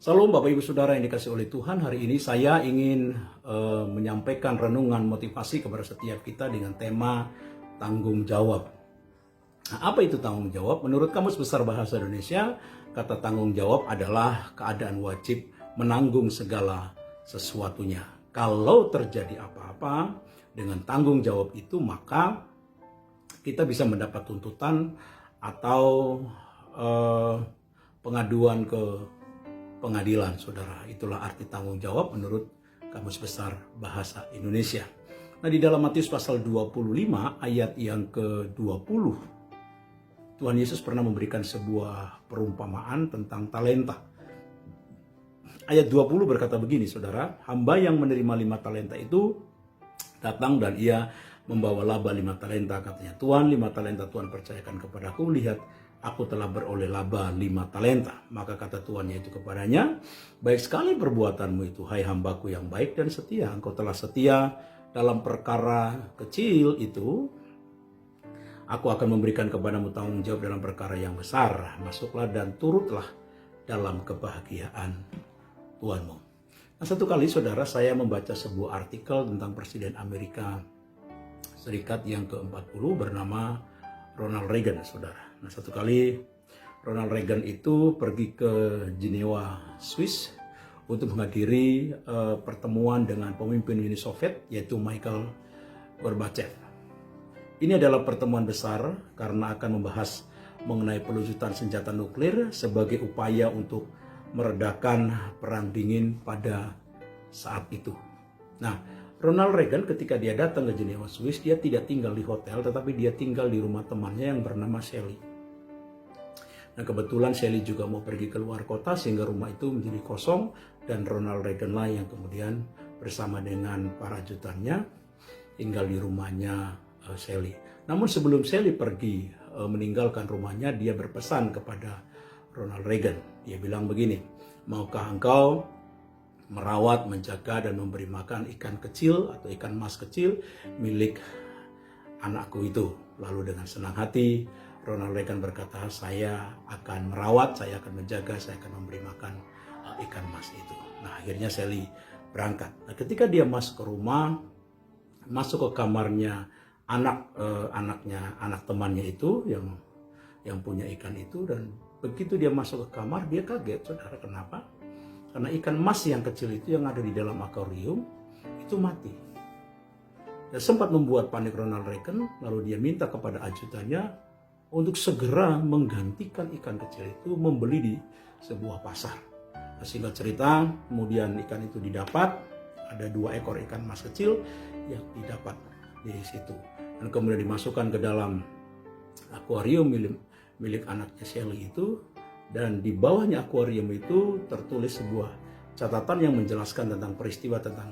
Salam Bapak Ibu Saudara yang dikasihi oleh Tuhan. Hari ini saya ingin menyampaikan renungan motivasi kepada setiap kita dengan tema tanggung jawab. Nah, apa itu tanggung jawab? Menurut Kamus Besar Bahasa Indonesia, kata tanggung jawab adalah keadaan wajib menanggung segala sesuatunya. Kalau terjadi apa-apa dengan tanggung jawab itu, maka kita bisa mendapat tuntutan atau pengaduan ke pengadilan, saudara. Itulah arti tanggung jawab menurut Kamus Besar Bahasa Indonesia. Nah, di dalam Matius pasal 25 ayat yang ke-20, Tuhan Yesus pernah memberikan sebuah perumpamaan tentang talenta. Ayat 20 berkata begini, saudara, hamba yang menerima 5 talenta itu datang dan ia membawa laba 5 talenta. Katanya, Tuhan, 5 talenta Tuhan percayakan kepadaku, lihat aku telah beroleh laba 5 talenta. Maka kata Tuhan yaitu kepadanya, baik sekali perbuatanmu itu, hai hambaku yang baik dan setia. Engkau telah setia dalam perkara kecil itu, aku akan memberikan kepadamu tanggung jawab dalam perkara yang besar. Masuklah dan turutlah dalam kebahagiaan Tuhanmu. Nah, satu kali saudara, saya membaca sebuah artikel tentang Presiden Amerika Serikat yang ke-40 bernama Ronald Reagan, saudara. Nah, satu kali Ronald Reagan itu pergi ke Jenewa, Swiss untuk menghadiri pertemuan dengan pemimpin Uni Soviet yaitu Mikhail Gorbachev. Ini adalah pertemuan besar karena akan membahas mengenai pelucutan senjata nuklir sebagai upaya untuk meredakan perang dingin pada saat itu. Nah, Ronald Reagan ketika dia datang ke Jenewa, Swiss, dia tidak tinggal di hotel, tetapi dia tinggal di rumah temannya yang bernama Sally. Nah, kebetulan Sally juga mau pergi ke luar kota sehingga rumah itu menjadi kosong dan Ronald Reagan lah yang kemudian bersama dengan para ajutannya tinggal di rumahnya Sally. Namun sebelum Sally pergi meninggalkan rumahnya, dia berpesan kepada Ronald Reagan. Dia bilang begini, maukah engkau merawat, menjaga, dan memberi makan ikan kecil atau ikan mas kecil milik anakku itu? Lalu dengan senang hati Ronald Reagan berkata, saya akan merawat, saya akan menjaga, saya akan memberi makan ikan mas itu. Nah, akhirnya Sally berangkat. Nah, ketika dia masuk ke rumah, masuk ke kamarnya anak temannya itu yang punya ikan itu, dan begitu dia masuk ke kamar, dia kaget, saudara. Kenapa? Karena ikan mas yang kecil itu yang ada di dalam akuarium itu mati. Dan sempat membuat panik Ronald Reagan, lalu dia minta kepada ajutannya untuk segera menggantikan ikan kecil itu, membeli di sebuah pasar. Nah, singkat cerita, kemudian ikan itu didapat, ada 2 ekor ikan mas kecil yang didapat di situ. Dan kemudian dimasukkan ke dalam akuarium milik anaknya Sally itu, dan di bawahnya akuarium itu tertulis sebuah catatan yang menjelaskan tentang peristiwa, tentang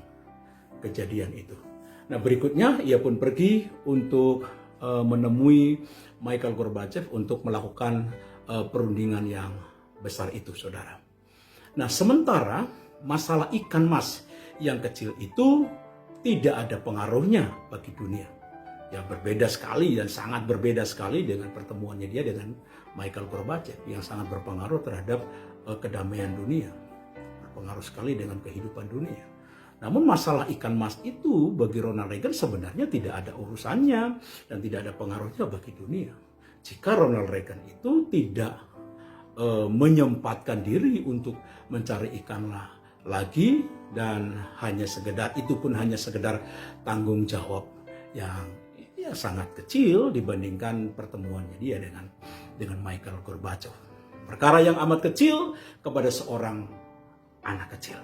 kejadian itu. Nah, berikutnya ia pun pergi untuk menemui Mikhail Gorbachev untuk melakukan perundingan yang besar itu, saudara. Nah, sementara masalah ikan mas yang kecil itu tidak ada pengaruhnya bagi dunia. Ya, berbeda sekali dan sangat berbeda sekali dengan pertemuannya dia dengan Mikhail Gorbachev yang sangat berpengaruh terhadap kedamaian dunia, berpengaruh sekali dengan kehidupan dunia. Namun masalah ikan mas itu bagi Ronald Reagan sebenarnya tidak ada urusannya dan tidak ada pengaruhnya bagi dunia. Jika Ronald Reagan itu tidak menyempatkan diri untuk mencari ikan lagi, dan hanya sekedar itu pun hanya sekedar tanggung jawab yang sangat kecil dibandingkan pertemuannya dia dengan Mikhail Gorbachev. Perkara yang amat kecil kepada seorang anak kecil.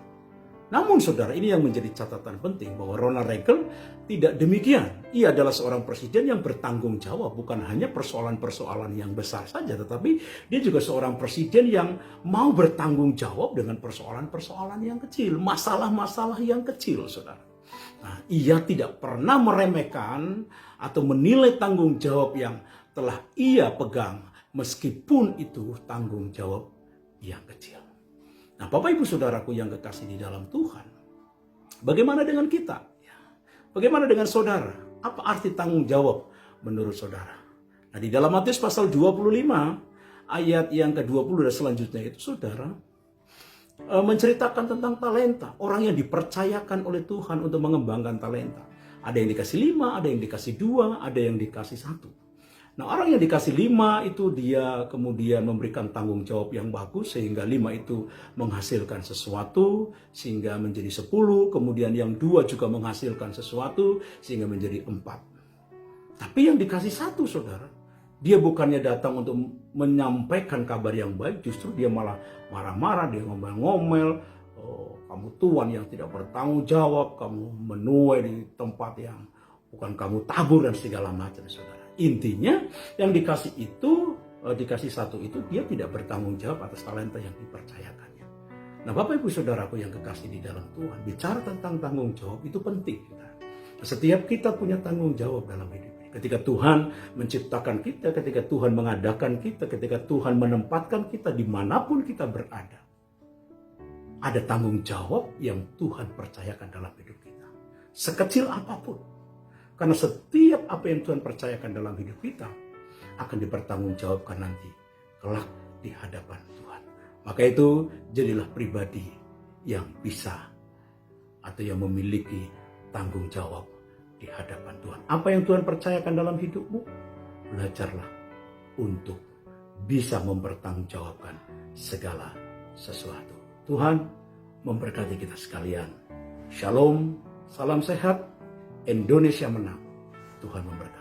Namun saudara, ini yang menjadi catatan penting bahwa Ronald Reagan tidak demikian. Ia adalah seorang presiden yang bertanggung jawab, bukan hanya persoalan-persoalan yang besar saja, tetapi dia juga seorang presiden yang mau bertanggung jawab dengan persoalan-persoalan yang kecil, masalah-masalah yang kecil, saudara. Nah, ia tidak pernah meremehkan atau menilai tanggung jawab yang telah ia pegang, meskipun itu tanggung jawab yang kecil. Nah, Bapak Ibu Saudaraku yang kekasih di dalam Tuhan, bagaimana dengan kita? Bagaimana dengan saudara? Apa arti tanggung jawab menurut saudara? Nah, di dalam Matius pasal 25 ayat yang ke-20 dan selanjutnya itu, saudara, menceritakan tentang talenta. Orang yang dipercayakan oleh Tuhan untuk mengembangkan talenta. Ada yang dikasih 5, ada yang dikasih 2, ada yang dikasih 1. Nah, orang yang dikasih 5 itu dia kemudian memberikan tanggung jawab yang bagus, sehingga 5 itu menghasilkan sesuatu, sehingga menjadi 10. Kemudian yang 2 juga menghasilkan sesuatu, sehingga menjadi 4. Tapi yang dikasih 1, saudara, dia bukannya datang untuk menyampaikan kabar yang baik, justru dia malah marah-marah, dia ngomel-ngomel. Oh, kamu tuan yang tidak bertanggung jawab, kamu menuai di tempat yang bukan kamu tabur dan segala macam, saudara. Intinya yang dikasih itu, dikasih 1 itu, dia tidak bertanggung jawab atas talenta yang dipercayakannya. Nah, Bapak Ibu Saudaraku yang kekasih di dalam Tuhan, bicara tentang tanggung jawab itu penting, saudara. Setiap kita punya tanggung jawab dalam hidup. Ketika Tuhan menciptakan kita, ketika Tuhan mengadakan kita, ketika Tuhan menempatkan kita dimanapun kita berada, ada tanggung jawab yang Tuhan percayakan dalam hidup kita. Sekecil apapun. Karena setiap apa yang Tuhan percayakan dalam hidup kita akan dipertanggungjawabkan nanti kelak di hadapan Tuhan. Maka itu jadilah pribadi yang bisa atau yang memiliki tanggung jawab di hadapan Tuhan. Apa yang Tuhan percayakan dalam hidupmu, belajarlah untuk bisa mempertanggungjawabkan segala sesuatu. Tuhan memberkati kita sekalian. Shalom, salam sehat, Indonesia menang. Tuhan memberkati.